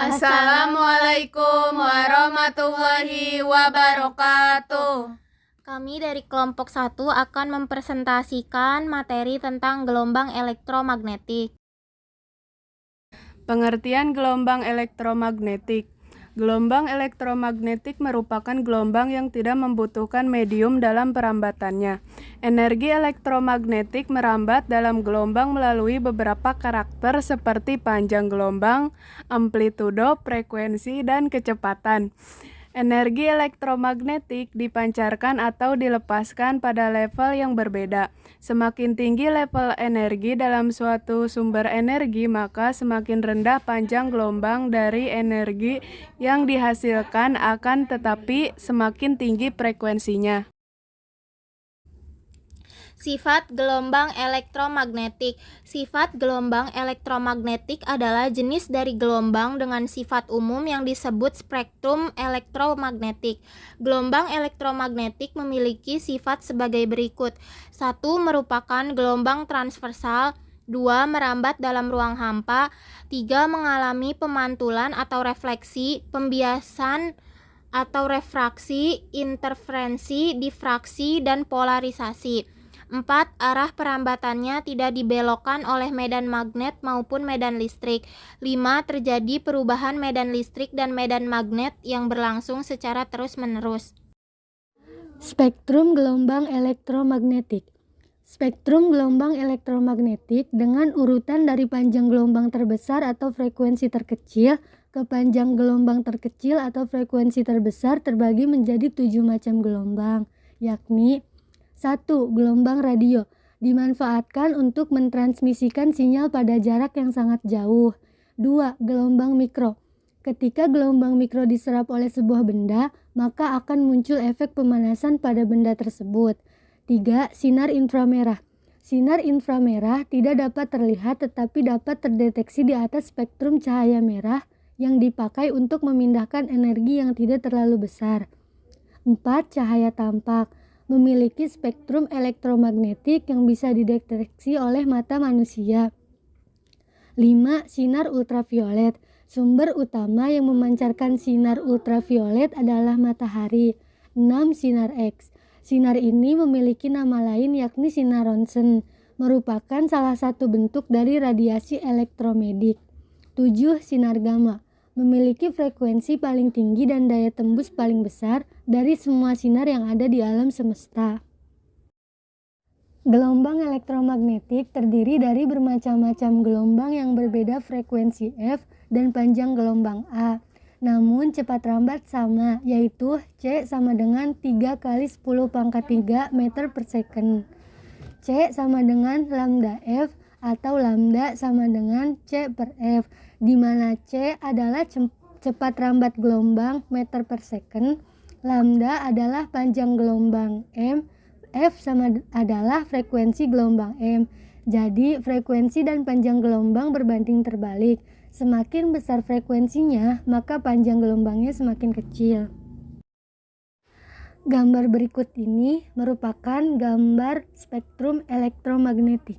Assalamualaikum warahmatullahi wabarakatuh. Kami dari kelompok 1 akan mempresentasikan materi tentang gelombang elektromagnetik. Pengertian gelombang elektromagnetik. Gelombang elektromagnetik merupakan gelombang yang tidak membutuhkan medium dalam perambatannya. Energi elektromagnetik merambat dalam gelombang melalui beberapa karakter seperti panjang gelombang, amplitudo, frekuensi, dan kecepatan. Energi elektromagnetik dipancarkan atau dilepaskan pada level yang berbeda. Semakin tinggi level energi dalam suatu sumber energi, maka semakin rendah panjang gelombang dari energi yang dihasilkan akan tetapi semakin tinggi frekuensinya. Sifat gelombang elektromagnetik. Sifat gelombang elektromagnetik adalah jenis dari gelombang dengan sifat umum yang disebut spektrum elektromagnetik. Gelombang elektromagnetik memiliki sifat sebagai berikut. 1. Merupakan gelombang transversal. 2. Merambat dalam ruang hampa. 3. Mengalami pemantulan atau refleksi, pembiasan atau refraksi, interferensi, difraksi, dan polarisasi. 4. Arah perambatannya tidak dibelokkan oleh medan magnet maupun medan listrik. 5. Terjadi perubahan medan listrik dan medan magnet yang berlangsung secara terus-menerus. Spektrum gelombang elektromagnetik. Spektrum gelombang elektromagnetik dengan urutan dari panjang gelombang terbesar atau frekuensi terkecil ke panjang gelombang terkecil atau frekuensi terbesar terbagi menjadi 7 macam gelombang, yakni 1. Gelombang radio dimanfaatkan untuk mentransmisikan sinyal pada jarak yang sangat jauh. 2. Gelombang mikro. Ketika gelombang mikro diserap oleh sebuah benda, maka akan muncul efek pemanasan pada benda tersebut. 3. Sinar inframerah. Sinar inframerah tidak dapat terlihat tetapi dapat terdeteksi di atas spektrum cahaya merah yang dipakai untuk memindahkan energi yang tidak terlalu besar. 4. Cahaya tampak. Memiliki spektrum elektromagnetik yang bisa dideteksi oleh mata manusia. 5. Sinar ultraviolet. Sumber utama yang memancarkan sinar ultraviolet adalah matahari. 6. Sinar X. Sinar ini memiliki nama lain yakni sinar ronsen, merupakan salah satu bentuk dari radiasi elektromagnetik. 7. Sinar gamma. Memiliki frekuensi paling tinggi dan daya tembus paling besar dari semua sinar yang ada di alam semesta. Gelombang elektromagnetik terdiri dari bermacam-macam gelombang yang berbeda frekuensi F dan panjang gelombang A. Namun cepat rambat sama, yaitu C sama dengan 3 kali 10 pangkat 3 meter per second. C sama dengan lambda F atau lambda sama dengan C per F, di mana C adalah cepat rambat gelombang meter per second, lambda adalah panjang gelombang M, F sama adalah frekuensi gelombang M. Jadi frekuensi dan panjang gelombang berbanding terbalik. Semakin besar frekuensinya, maka panjang gelombangnya semakin kecil. Gambar berikut ini merupakan gambar spektrum elektromagnetik.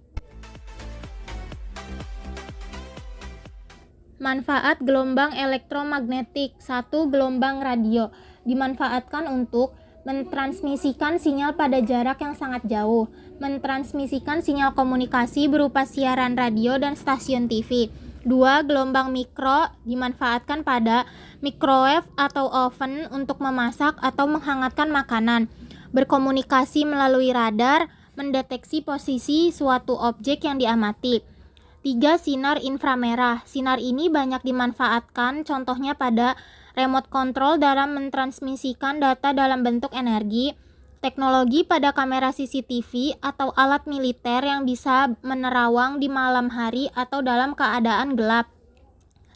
Manfaat gelombang elektromagnetik. 1. Gelombang radio dimanfaatkan untuk mentransmisikan sinyal pada jarak yang sangat jauh, mentransmisikan sinyal komunikasi berupa siaran radio dan stasiun TV. 2. Gelombang mikro dimanfaatkan pada microwave atau oven untuk memasak atau menghangatkan makanan, berkomunikasi melalui radar, mendeteksi posisi suatu objek yang diamati. 3. Sinar inframerah. Sinar ini banyak dimanfaatkan contohnya pada remote control dalam mentransmisikan data dalam bentuk energi, teknologi pada kamera CCTV atau alat militer yang bisa menerawang di malam hari atau dalam keadaan gelap.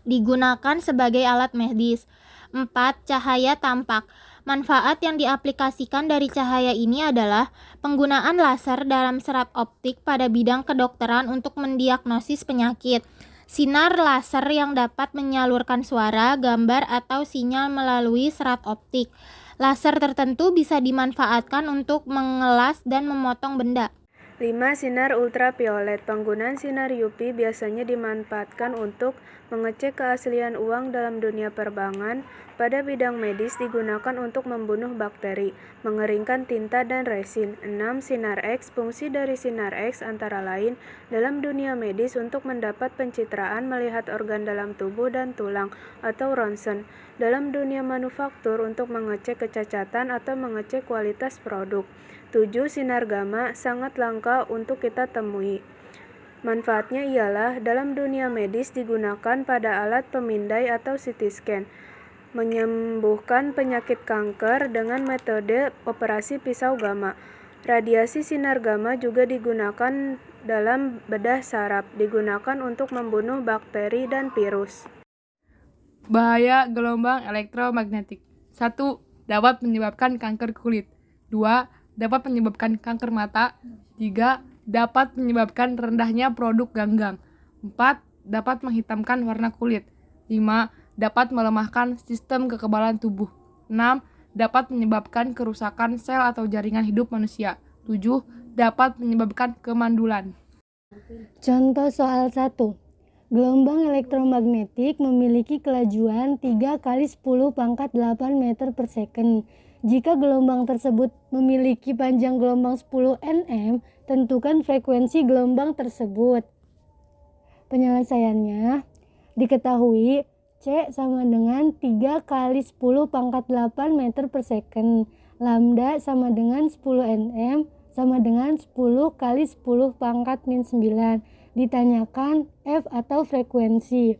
Digunakan sebagai alat medis. 4. Cahaya tampak. Manfaat yang diaplikasikan dari cahaya ini adalah penggunaan laser dalam serat optik pada bidang kedokteran untuk mendiagnosis penyakit. Sinar laser yang dapat menyalurkan suara, gambar, atau sinyal melalui serat optik. Laser tertentu bisa dimanfaatkan untuk mengelas dan memotong benda. 5. Sinar ultraviolet. Penggunaan sinar UV biasanya dimanfaatkan untuk mengecek keaslian uang dalam dunia perbankan. Pada bidang medis digunakan untuk membunuh bakteri, mengeringkan tinta dan resin. 6. Sinar X. Fungsi dari sinar X antara lain dalam dunia medis untuk mendapat pencitraan melihat organ dalam tubuh dan tulang atau ronsen. Dalam dunia manufaktur untuk mengecek kecacatan atau mengecek kualitas produk. 7. Sinar gamma sangat langka untuk kita temui. Manfaatnya ialah dalam dunia medis digunakan pada alat pemindai atau CT scan, menyembuhkan penyakit kanker dengan metode operasi pisau gamma. Radiasi sinar gamma juga digunakan dalam bedah saraf, digunakan untuk membunuh bakteri dan virus. Bahaya gelombang elektromagnetik. 1. Dapat menyebabkan kanker kulit. 2. Dapat menyebabkan kanker mata. 3. Dapat menyebabkan rendahnya produk ganggang. 4. Dapat menghitamkan warna kulit. 5. Dapat melemahkan sistem kekebalan tubuh. 6. Dapat menyebabkan kerusakan sel atau jaringan hidup manusia. 7. Dapat menyebabkan kemandulan. Contoh soal 1. Gelombang elektromagnetik memiliki kelajuan 3 kali 10 pangkat 8 meter per second. Jika gelombang tersebut memiliki panjang gelombang 10 nm, tentukan frekuensi gelombang tersebut. Penyelesaiannya, diketahui C sama dengan 3 kali 10 pangkat 8 meter per second. Lambda sama dengan 10 nm sama dengan 10 kali 10 pangkat min 9. Ditanyakan F atau frekuensi.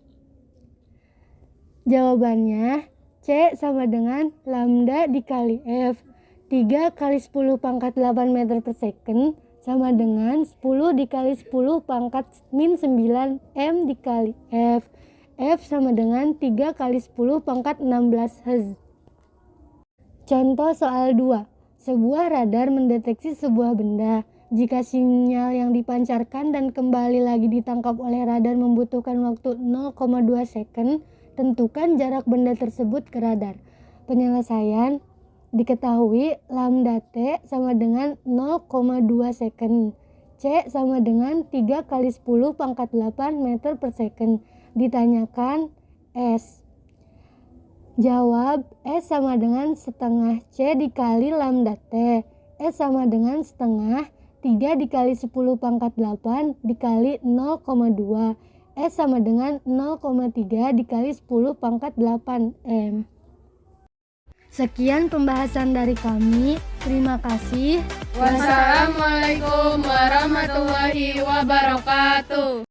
Jawabannya C sama dengan lambda dikali F. 3 kali 10 pangkat 8 meter per second sama dengan 10 dikali 10 pangkat min 9 M dikali F. F sama dengan 3 kali 10 pangkat 16 Hz. Contoh soal 2. Sebuah radar mendeteksi sebuah benda. Jika sinyal yang dipancarkan dan kembali lagi ditangkap oleh radar membutuhkan waktu 0,2 second, tentukan jarak benda tersebut ke radar. Penyelesaian, diketahui lambda T sama dengan 0,2 second. C sama dengan 3 kali 10 pangkat 8 meter per second. Ditanyakan S. Jawab, S sama dengan setengah C dikali lambda T. S sama dengan setengah 3 dikali 10 pangkat 8 dikali 0,2. S sama dengan 0,3 dikali 10 pangkat 8 M. Sekian pembahasan dari kami. Terima kasih. Wassalamualaikum warahmatullahi wabarakatuh.